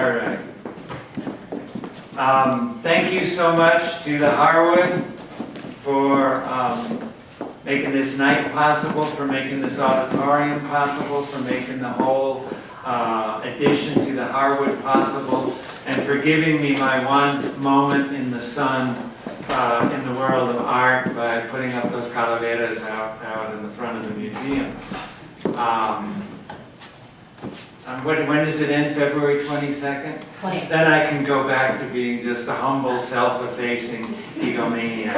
All right. Thank you so much to the Harwood for making this night possible, for making this auditorium possible, for making the whole addition to the Harwood possible, and for giving me my one moment in the sun in the world of art by putting up those calaveras out in the front of the museum. When does it end? February 22nd? 20th. Then I can go back to being just a humble, self-effacing egomaniac.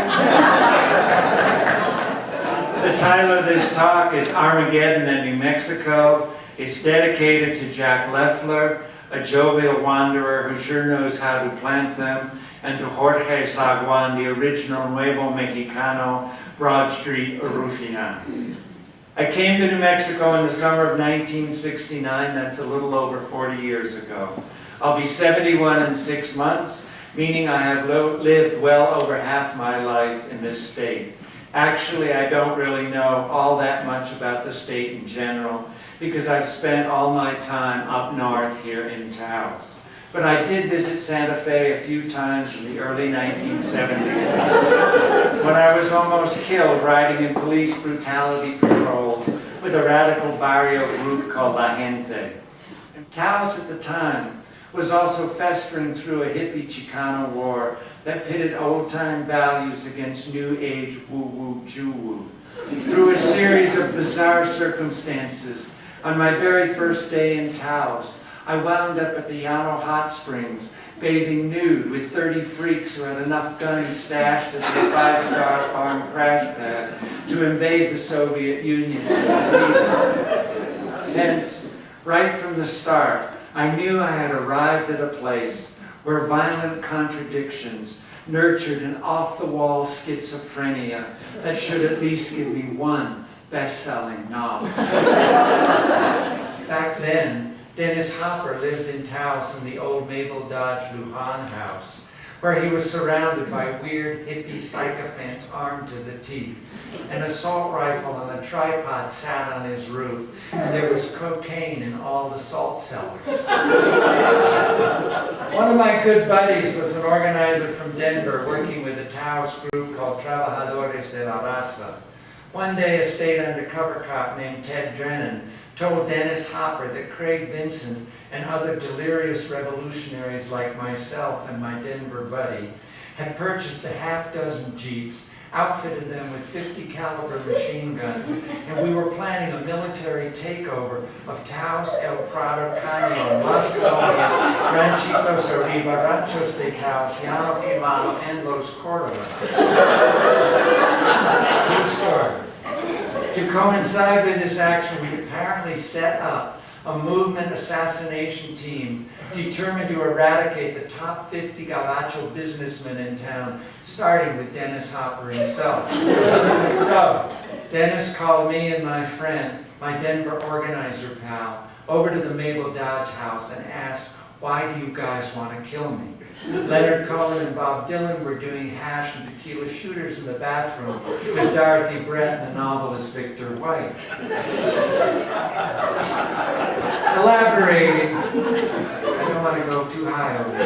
The title of this talk is Armageddon in New Mexico. It's dedicated to Jack Leffler, a jovial wanderer who sure knows how to plant them, and to Jorge Zaguan, the original Nuevo Mexicano, Broad Street Ruffian. I came to New Mexico in the summer of 1969. That's a little over 40 years ago. I'll be 71 in 6 months, meaning I have lived well over half my life in this state. Actually, I don't really know all that much about the state in general because I've spent all my time up north here in Taos. But I did visit Santa Fe a few times in the early 1970s when I was almost killed riding in police brutality patrols with a radical barrio group called La Gente. And Taos at the time was also festering through a hippie Chicano war that pitted old-time values against new-age woo-woo Jew-woo. Through a series of bizarre circumstances, on my very first day in Taos, I wound up at the Llano Hot Springs, bathing nude with 30 freaks who had enough guns stashed at their 5-star farm crash pad to invade the Soviet Union and defeat it. Hence, right from the start, I knew I had arrived at a place where violent contradictions nurtured an off-the-wall schizophrenia that should at least give me one best-selling novel. Back then, Dennis Hopper lived in Taos in the old Mabel Dodge Lujan house, where he was surrounded by weird hippie sycophants armed to the teeth. An assault rifle and a tripod sat on his roof, and there was cocaine in all the salt cellars. One of my good buddies was an organizer from Denver working with a Taos group called Trabajadores de la Raza. One day, a state undercover cop named Ted Drennan told Dennis Hopper that Craig Vincent and other delirious revolutionaries like myself and my Denver buddy had purchased a half-dozen Jeeps, outfitted them with 50 caliber machine guns, and we were planning a military takeover of Taos, El Prado, Cañon, Las Colonias, Ranchitos Arriba, Ranchos de Taos, Llano Quemado, and Los Cordova. True story. To coincide with this action, we apparently set up a movement assassination team determined to eradicate the top 50 Gabacho businessmen in town, starting with Dennis Hopper himself. So, Dennis called me and my friend, my Denver organizer pal, over to the Mabel Dodge house and asked, "Why do you guys want to kill me?" Leonard Cohen and Bob Dylan were doing hash and tequila shooters in the bathroom with Dorothy Brett and the novelist Victor White. Elaborating, I don't want to go too high over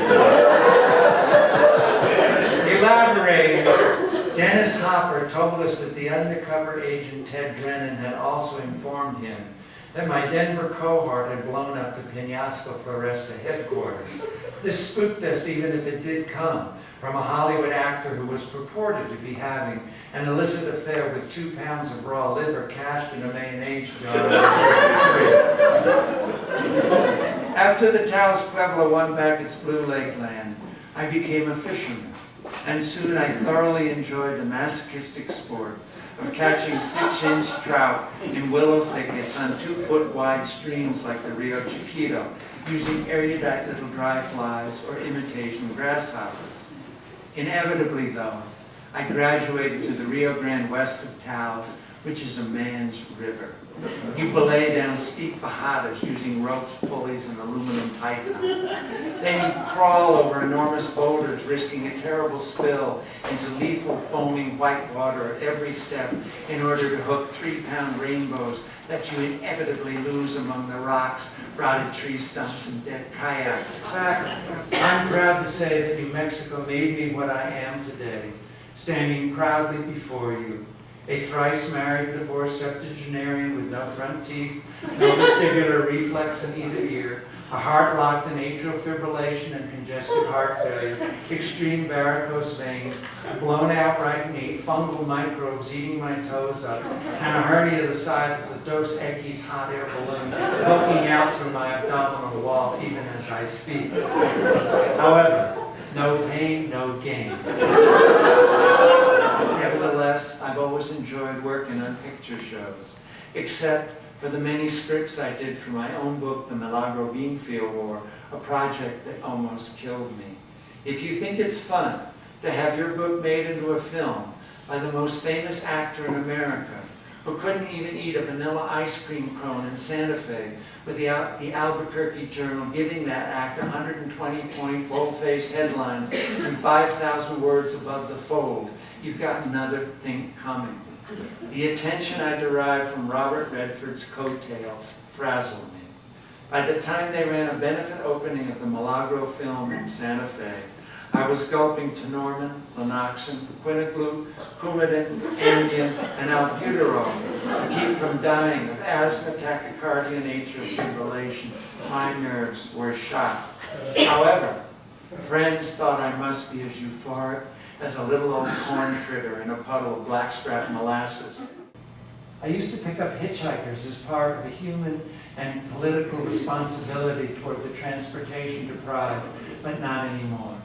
here. Elaborating, Dennis Hopper told us that the undercover agent Ted Drennan had also informed him that my Denver cohort had blown up the Peñasco Floresta headquarters. This spooked us, even if it did come from a Hollywood actor who was purported to be having an illicit affair with 2 pounds of raw liver cached in a mayonnaise jar. After the Taos Pueblo won back its Blue Lake land, I became a fisherman, and soon I thoroughly enjoyed the masochistic sport of catching 6-inch trout in willow thickets on 2-foot wide streams like the Rio Chiquito, using erudite little dry flies or imitation grasshoppers. Inevitably, though, I graduated to the Rio Grande west of Taos, which is a man's river. You belay down steep bajadas using ropes, pulleys, and aluminum pythons. Then you crawl over enormous boulders, risking a terrible spill into lethal foaming white water at every step in order to hook 3-pound rainbows that you inevitably lose among the rocks, rotted tree stumps, and dead kayaks. In fact, I'm proud to say that New Mexico made me what I am today, standing proudly before you. A thrice-married, divorced septuagenarian with no front teeth, no vestibular reflex in either ear, a heart locked in atrial fibrillation and congested heart failure, extreme varicose veins, a blown-out right knee, fungal microbes eating my toes up, and a hernia the size of Dos Equis hot air balloon poking out through my abdominal wall even as I speak. However, no pain, no gain. Nevertheless, I've always enjoyed working on picture shows, except for the many scripts I did for my own book, The Milagro Beanfield War, a project that almost killed me. If you think it's fun to have your book made into a film by the most famous actor in America, who couldn't even eat a vanilla ice cream cone in Santa Fe, with the Albuquerque Journal giving that act 120-point bold-faced headlines and 5,000 words above the fold, you've got another thing coming. The attention I derive from Robert Redford's coattails frazzled me. By the time they ran a benefit opening of the Milagro film in Santa Fe, I was gulping Tenormin, Lanoxin, Quinaglute, Coumadin, Ambien, and Albuterol to keep from dying of asthma, tachycardia, and atrial fibrillation. My nerves were shot. However, friends thought I must be as euphoric as a little old corn fritter in a puddle of blackstrap molasses. I used to pick up Hitchhikers as part of a human and political responsibility toward the transportation deprived, but not anymore.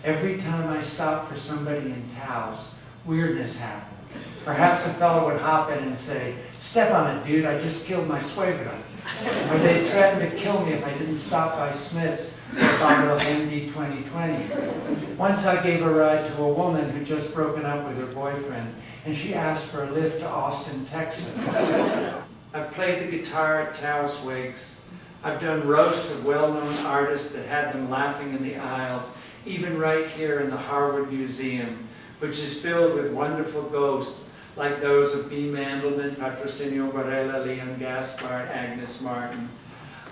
Every time I stopped for somebody in Taos, weirdness happened. Perhaps a fellow would hop in and say, "Step on it, dude, I just killed my suegra." Or they threatened to kill me if I didn't stop by Smith's for a bottle of MD 2020. Once I gave a ride to a woman who'd just broken up with her boyfriend, and she asked for a lift to Austin, Texas. I've played the guitar at Taos wakes. I've done roasts of well-known artists that had them laughing in the aisles, even right here in the Harwood Museum, which is filled with wonderful ghosts like those of B. Mandelman, Patrocinio Varela, Leon Gaspard, Agnes Martin.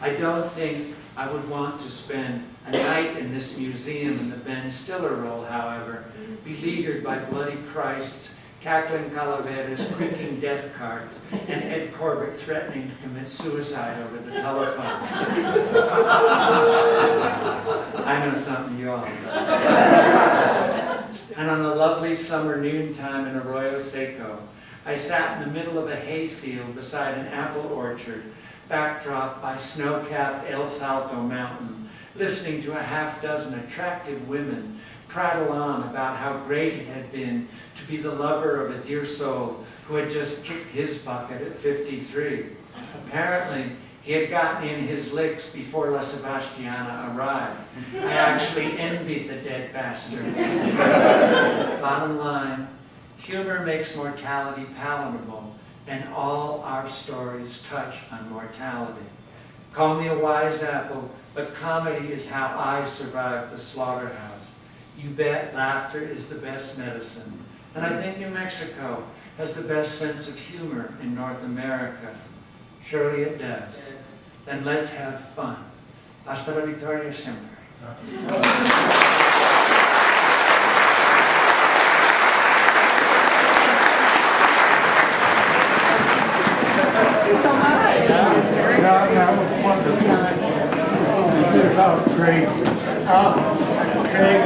I don't think I would want to spend a night in this museum in the Ben Stiller role, however, beleaguered by bloody Christs, cackling calaveras, creaking death carts, and Ed Corbett threatening to commit suicide over the telephone. I know something you all know. And on a lovely summer noontime in Arroyo Seco, I sat in the middle of a hayfield beside an apple orchard, backdropped by snow-capped El Salto Mountain, listening to a half-dozen attractive women prattle on about how great it had been to be the lover of a dear soul who had just kicked his bucket at 53. Apparently, he had gotten in his licks before La Sebastiana arrived. I actually envied the dead bastard. Bottom line, humor makes mortality palatable, and all our stories touch on mortality. Call me a wise apple, but comedy is how I survived the slaughterhouse. You bet laughter is the best medicine. And I think New Mexico has the best sense of humor in North America. Surely it does. Then let's have fun. Hasta la victoria siempre. That was wonderful. You did about Craig. Craig